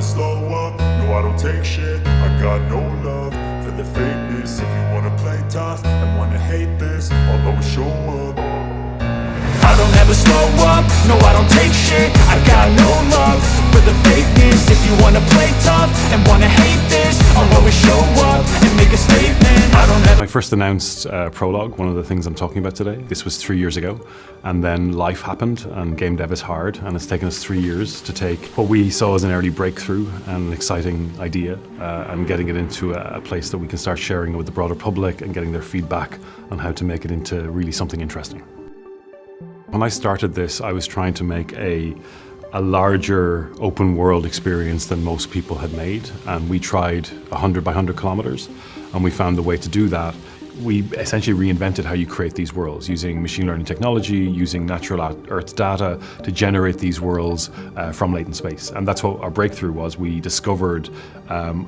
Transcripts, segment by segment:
slow up, no I don't take shit. I got no love for the fakeness. If you wanna play tough and wanna hate this, I'll always show up. I don't ever slow up, no I don't take shit. I got no love for the fakeness. If you wanna play tough and wanna hate this, I'll always show up and make a statement. I don't ever... I first announced Prologue, one of the things I'm talking about today. This was 3 years ago, and then life happened, and game dev is hard, and it's taken us 3 years to take what we saw as an early breakthrough and an exciting idea, and getting it into a place that we can start sharing it with the broader public and getting their feedback on how to make it into really something interesting. When I started this, I was trying to make a larger open world experience than most people had made, and we tried 100 by 100 kilometers, and we found the way to do that. We essentially reinvented how you create these worlds using machine learning technology, using natural Earth data to generate these worlds from latent space. And that's what our breakthrough was. We discovered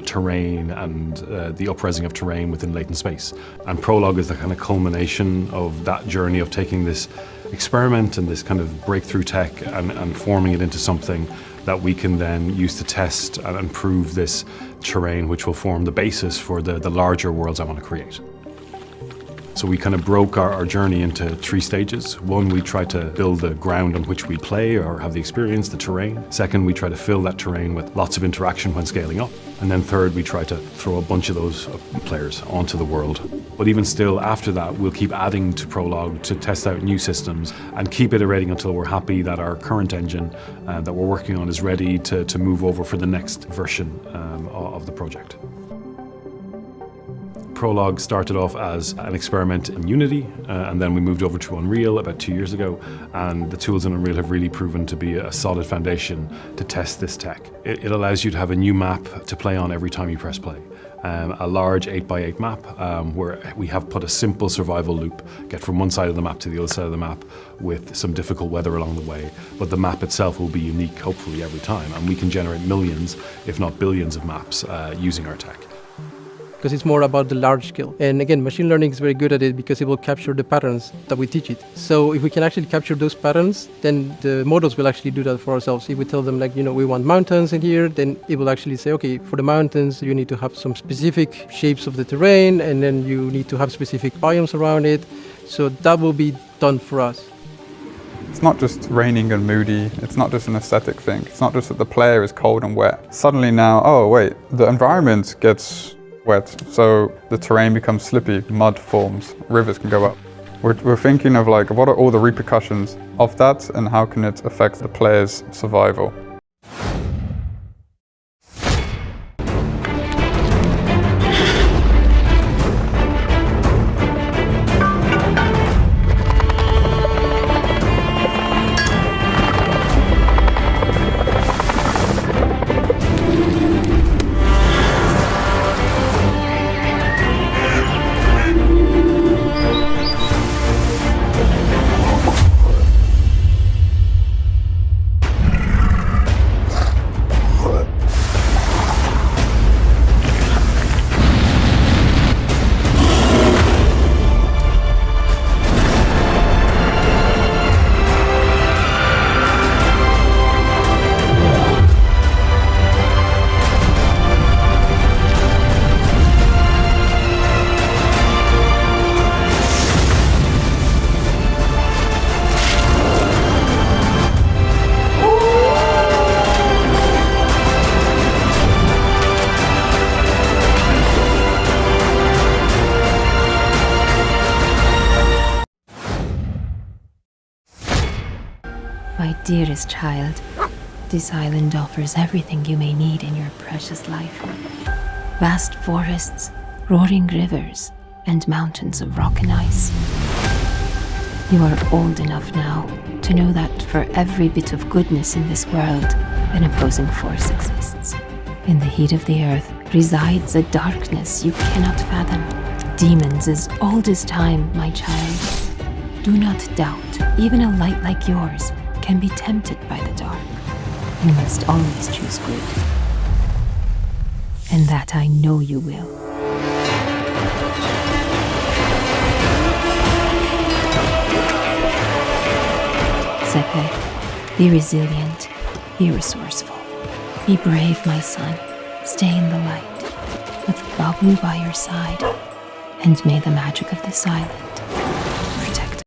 terrain and the upresing of terrain within latent space. And Prologue is the kind of culmination of that journey of taking this experiment and this kind of breakthrough tech and forming it into something that we can then use to test and improve this terrain, which will form the basis for the larger worlds I want to create. So we kind of broke our journey into 3 stages. One, we tried to build the ground on which we play or have the experience, the terrain. Second, we try to fill that terrain with lots of interaction when scaling up. And then third, we try to throw a bunch of those players onto the world. But even still, after that, we'll keep adding to Prologue to test out new systems and keep iterating until we're happy that our current engine that we're working on is ready to move over for the next version of the project. Prologue started off as an experiment in Unity, and then we moved over to Unreal about 2 years ago, and the tools in Unreal have really proven to be a solid foundation to test this tech. It allows you to have a new map to play on every time you press play. A large 8x8 map where we have put a simple survival loop, get from one side of the map to the other side of the map with some difficult weather along the way, but the map itself will be unique hopefully every time, and we can generate millions, if not billions of maps using our tech. Because it's more about the large scale. And again, machine learning is very good at it because it will capture the patterns that we teach it. So if we can actually capture those patterns, then the models will actually do that for ourselves. If we tell them, like, we want mountains in here, then it will actually say, okay, for the mountains, you need to have some specific shapes of the terrain, and then you need to have specific biomes around it. So that will be done for us. It's not just raining and moody, it's not just an aesthetic thing. It's not just that the player is cold and wet. Suddenly now, oh wait, the environment gets wet, so the terrain becomes slippy, mud forms, rivers can go up. We're thinking of like, what are all the repercussions of that and how can it affect the player's survival? My dearest child, this island offers everything you may need in your precious life. Vast forests, roaring rivers, and mountains of rock and ice. You are old enough now to know that for every bit of goodness in this world, an opposing force exists. In the heat of the earth resides a darkness you cannot fathom. Demons as old as time, my child. Do not doubt, even a light like yours can be tempted by the dark. You must always choose good. And that I know you will. Sepe, be resilient, be resourceful. Be brave, my son. Stay in the light, with Baboo by your side, and may the magic of this island protect.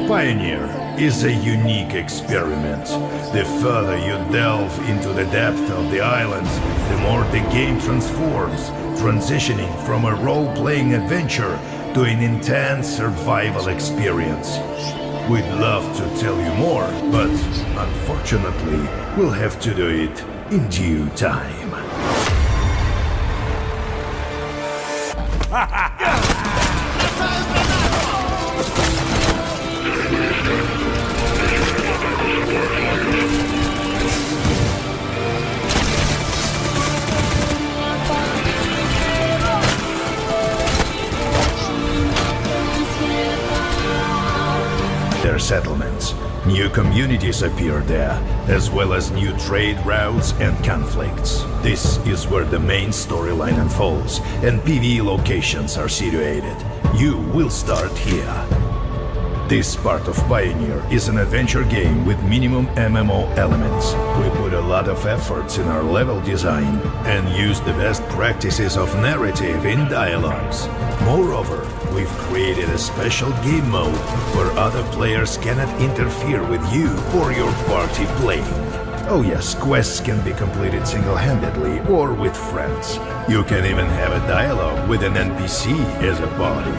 Pioneer is a unique experiment. The further you delve into the depth of the island, the more the game transforms, transitioning from a role-playing adventure to an intense survival experience. We'd love to tell you more, but unfortunately, we'll have to do it in due time. Their settlements. New communities appear there, as well as new trade routes and conflicts. This is where the main storyline unfolds, and PvE locations are situated. You will start here. This part of Pioneer is an adventure game with minimum MMO elements. We put a lot of efforts in our level design and use the best practices of narrative in dialogues. Moreover, we've created a special game mode where other players cannot interfere with you or your party playing. Oh yes, quests can be completed single-handedly or with friends. You can even have a dialogue with an NPC as a party.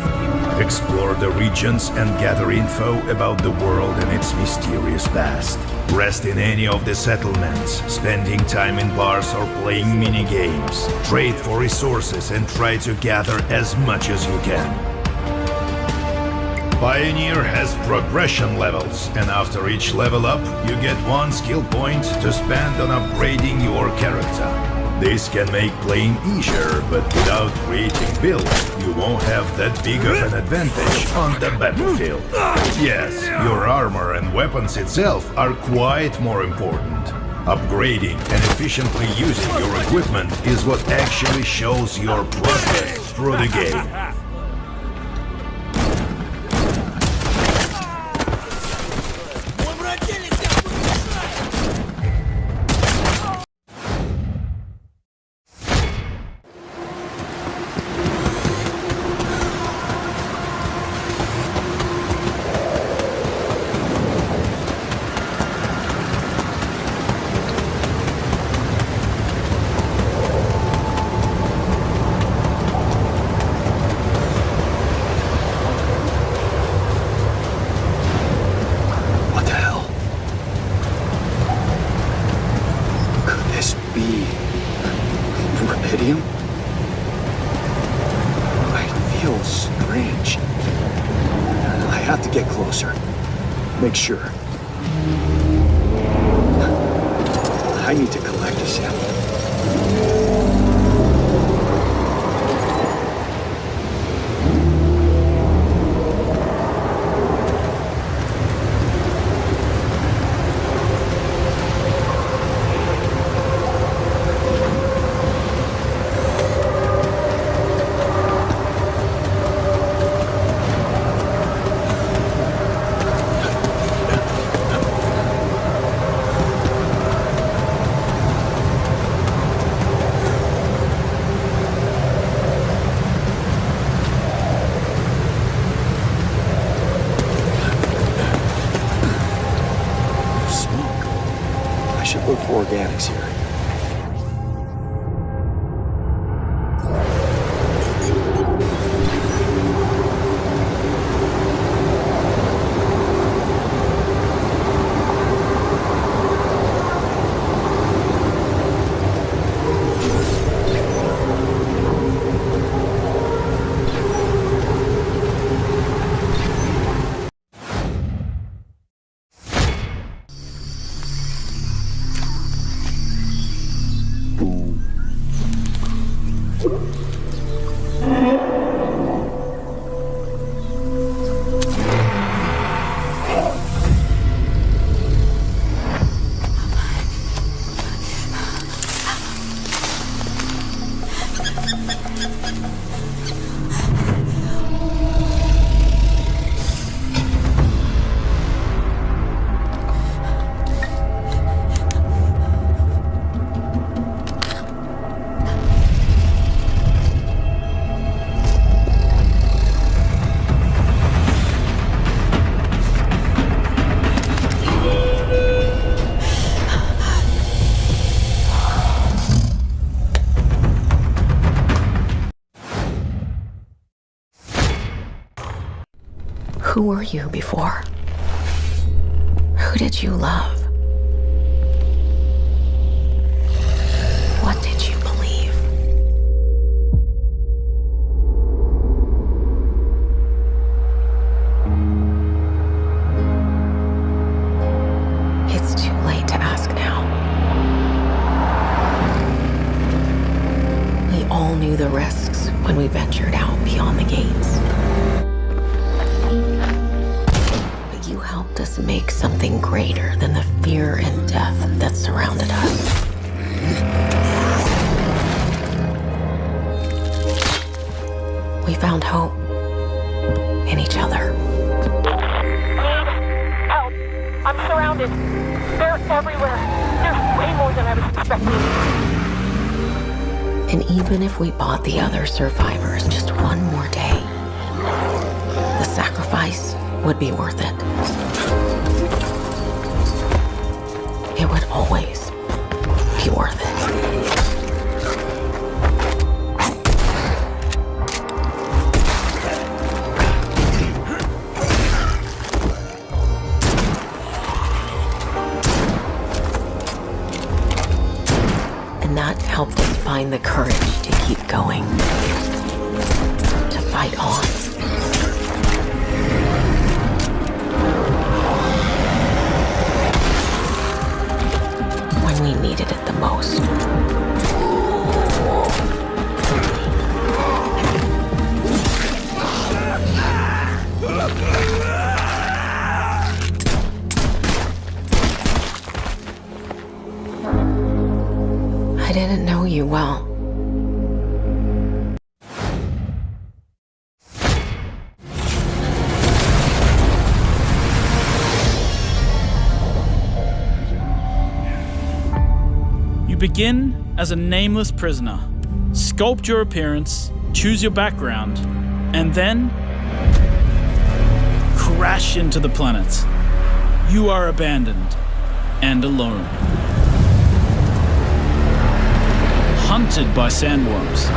Explore the regions and gather info about the world and its mysterious past. Rest in any of the settlements, spending time in bars or playing mini-games. Trade for resources and try to gather as much as you can. Pioneer has progression levels, and after each level up, you get one skill point to spend on upgrading your character. This can make playing easier, but without creating builds, you won't have that big of an advantage on the battlefield. Yes, your armor and weapons itself are quite more important. Upgrading and efficiently using your equipment is what actually shows your progress through the game. must be rubidium? I feel strange. I have to get closer. Make sure. I need to collect a sample. Look for organics here. Who were you before? Who did you love? What did you believe? It's too late to ask now. We all knew the risks when we ventured out beyond the gates. You helped us make something greater than the fear and death that surrounded us. We found hope in each other. Need help. I'm surrounded. They're everywhere. There's way more than I was expecting. And even if we bought the other survivors just one more day, the sacrifice would be worth it. It would always be worth it. And that helped us find the courage to keep going, to fight on. We needed it the most. I didn't know you well. You begin as a nameless prisoner. Sculpt your appearance, choose your background, and then crash into the planet. You are abandoned and alone. Hunted by sandworms.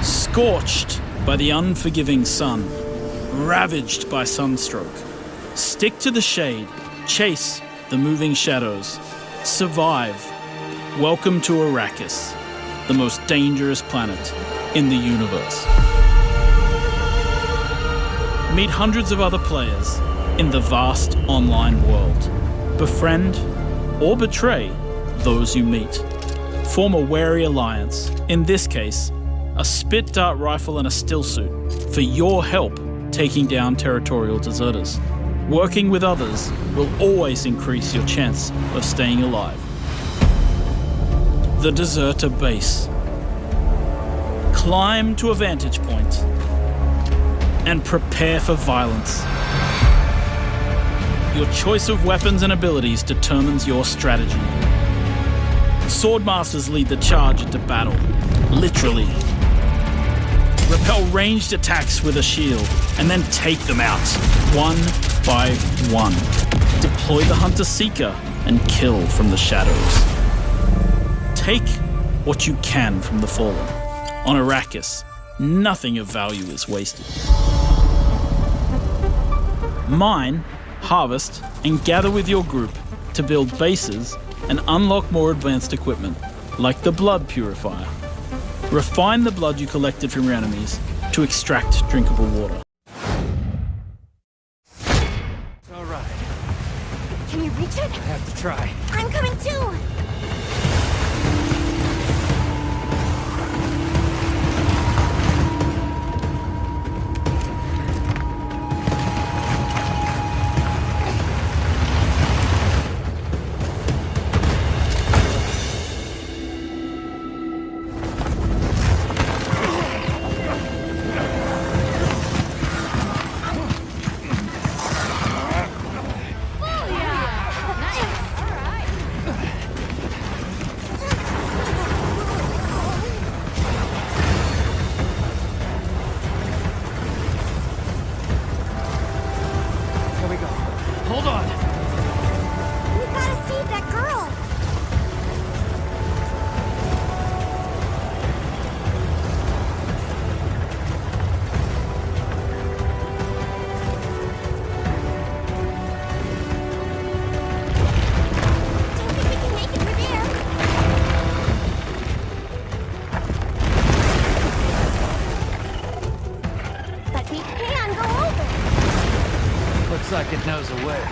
Scorched by the unforgiving sun. Ravaged by sunstroke. Stick to the shade, chase the moving shadows. Survive Welcome to Arrakis, the most dangerous planet in the universe. Meet hundreds of other players in the vast online world. Befriend or betray those you meet. Form a wary alliance, in this case, a spit dart rifle and a still suit, for your help taking down territorial deserters. Working with others will always increase your chance of staying alive. The Deserter Base. Climb to a vantage point and prepare for violence. Your choice of weapons and abilities determines your strategy. Swordmasters lead the charge into battle, literally. Repel ranged attacks with a shield, and then take them out, one by one. Deploy the Hunter-Seeker and kill from the shadows. Take what you can from the Fallen. On Arrakis, nothing of value is wasted. Mine, harvest, and gather with your group to build bases and unlock more advanced equipment, like the Blood Purifier. Refine the blood you collected from your enemies to extract drinkable water. All right. Can you reach it? I have to try. I'm coming too! Like it knows a way.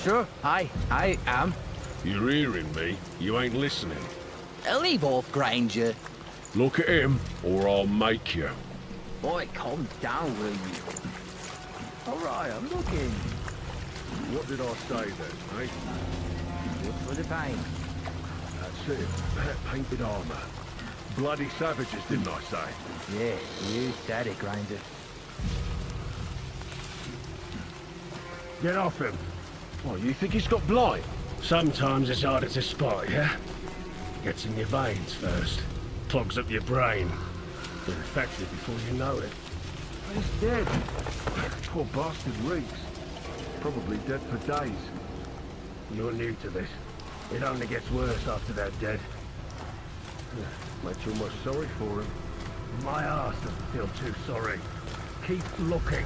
Sure, I am. You're hearing me? You ain't listening. Leave off, Granger. Look at him, or I'll make you. Boy, calm down, will you? All right, I'm looking. What did I say then, eh? Look for the paint. That's it. That painted armor. Bloody savages, didn't I say? Yeah, you said it, Granger. Get off him. Oh, you think he's got blight? Sometimes it's harder to spot, yeah? Gets in your veins first, clogs up your brain. You're infected before you know it. He's dead. Poor bastard reeks. Probably dead for days. You're new to this. It only gets worse after they're dead. Makes you almost sorry for him. My ass doesn't feel too sorry. Keep looking.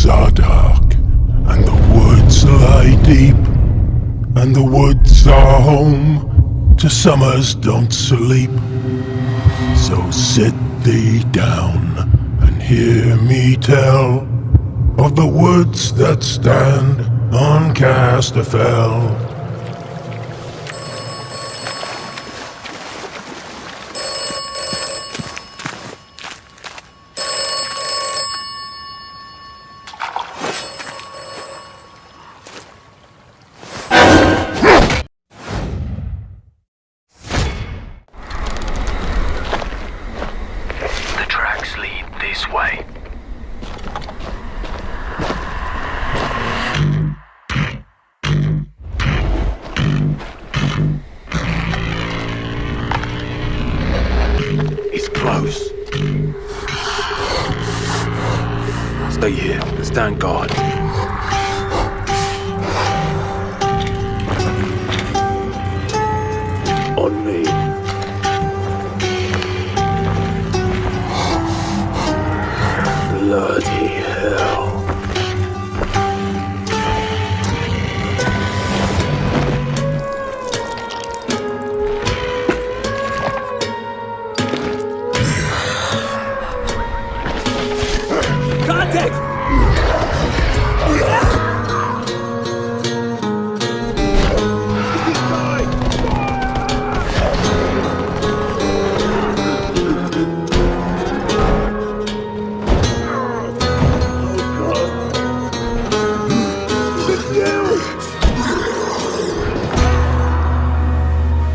Are dark, and the woods lie deep, and the woods are home to summers don't sleep. So sit thee down and hear me tell of the woods that stand on Casterfell. Stay here and stand guard. On me. Bloody hell.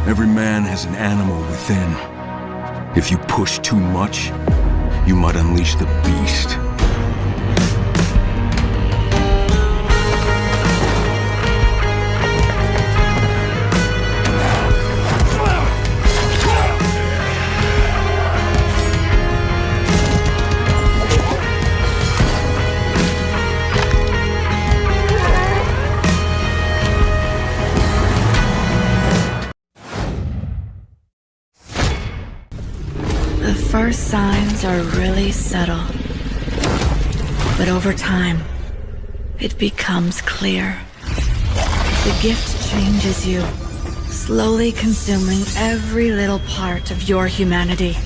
Every man has an animal within. If you push too much, you might unleash the beast. The first signs are really subtle. But over time, it becomes clear. The gift changes you, slowly consuming every little part of your humanity.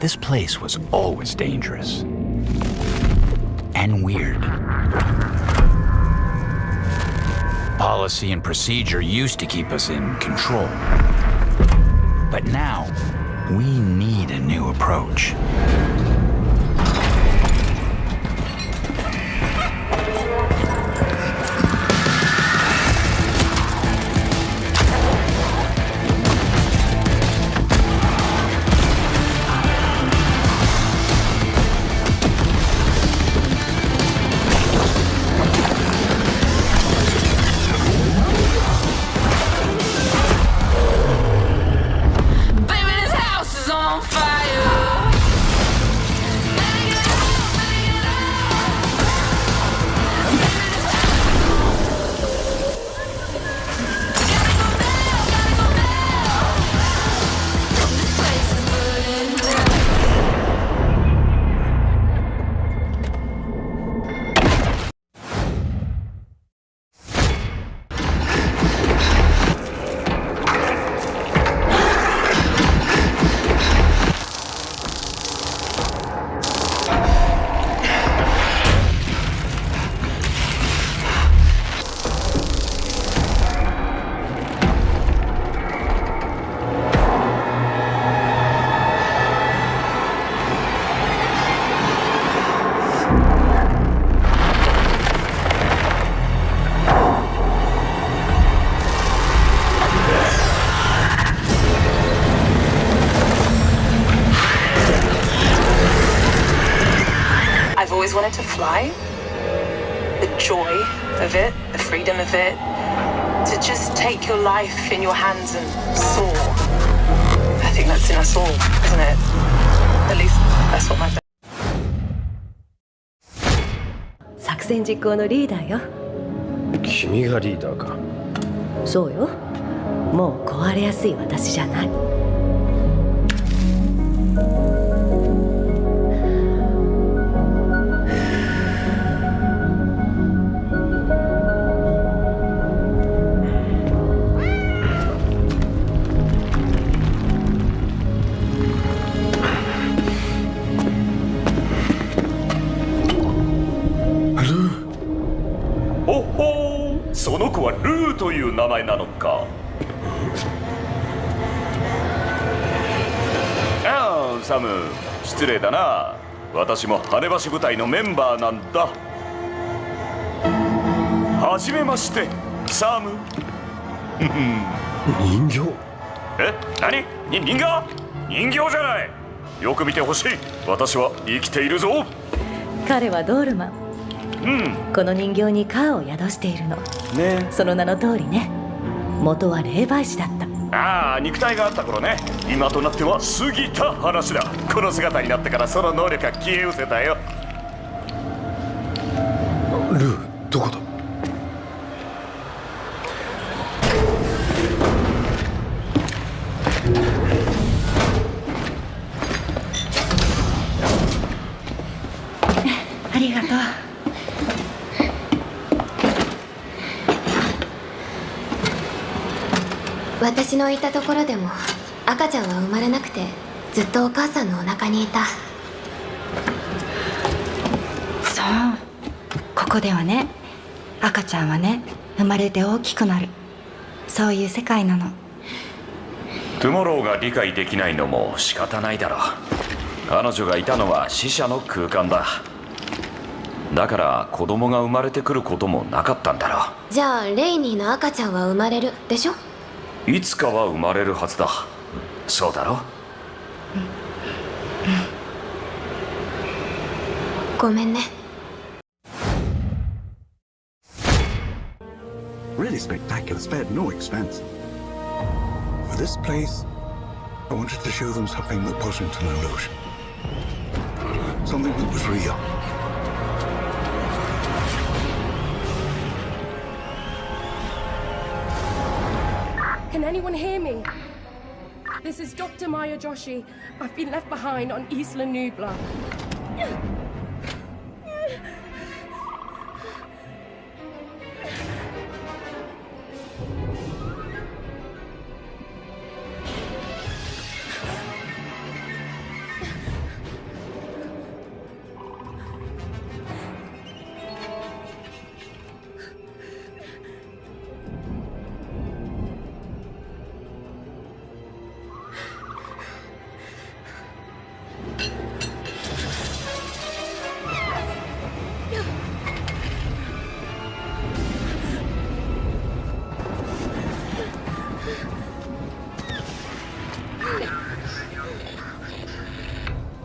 This place was always dangerous. And weird. Policy and procedure used to keep us in control. But now, we need a new approach. wanted to fly. The joy of it, the freedom of it. To just take your life in your hands and soar. I think that's in us all, isn't it? At least that's what my... 作戦実行のリーダーよ。君がリーダーか。そうよ。もう壊れやすい私じゃない。その子はルーという名前なのか。ああ、サム、失礼だな。私も羽橋部隊のメンバーなんだ。はじめまして、サム。人形？え、何？人形？人形じゃない。よく見てほしい。私は生きているぞ。彼はドールマン。この人形にカーを宿しているの。ね、その名の通りね。元は霊媒師だった。ああ、肉体があった頃ね。今となっては過ぎた話だ。この姿になってからその能力が消え失せたよ。ルー、どこだ？ありがとう。私のいたところでも赤ちゃんは生まれなくてずっとお母さんのお腹にいた。そう、ここではね、赤ちゃんはね、生まれて大きくなる、そういう世界なの。トゥモローが理解できないのも仕方ないだろう。彼女がいたのは死者の空間だ。だから子供が生まれてくることもなかったんだろう。じゃあレイニーの赤ちゃんは生まれるでしょ？いつかは生まれるはずだ。そうだろ？ごめんね。Really spectacular, spared no expense. For this place, I wanted to show them something that wasn't an illusion. Something that was real. Can anyone hear me? This is Dr. Maya Joshi. I've been left behind on Isla Nubla.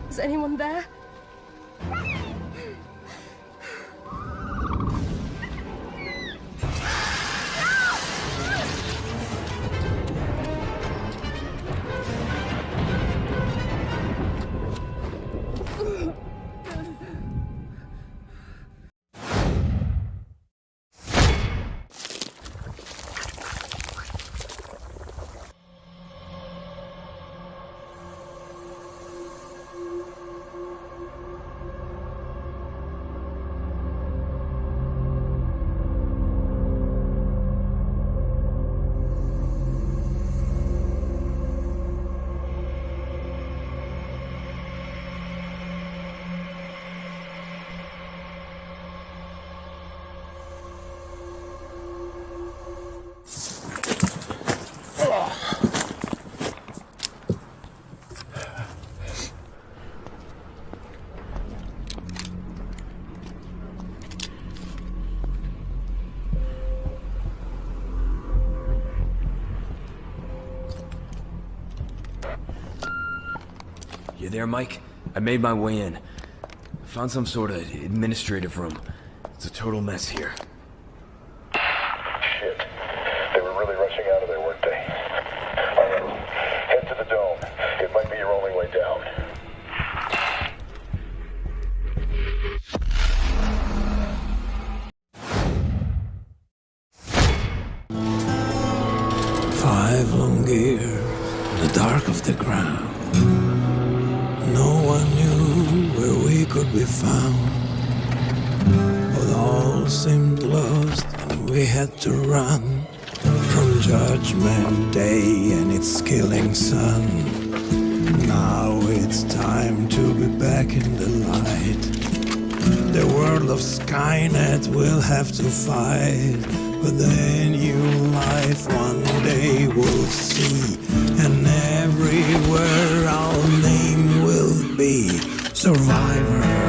Is anyone there? You there, Mike? I made my way in. Found some sort of administrative room. It's a total mess here. Shit. They were really rushing out of there, weren't they? Alright, head to the dome. It might be your only way down. Five long years in the dark of the ground. No one knew where we could be found. But all seemed lost and we had to run from Judgment Day and its killing sun. Now it's time to be back in the light. The world of Skynet will have to fight. But then new life one day we'll see, and everywhere our name will be. Survivor.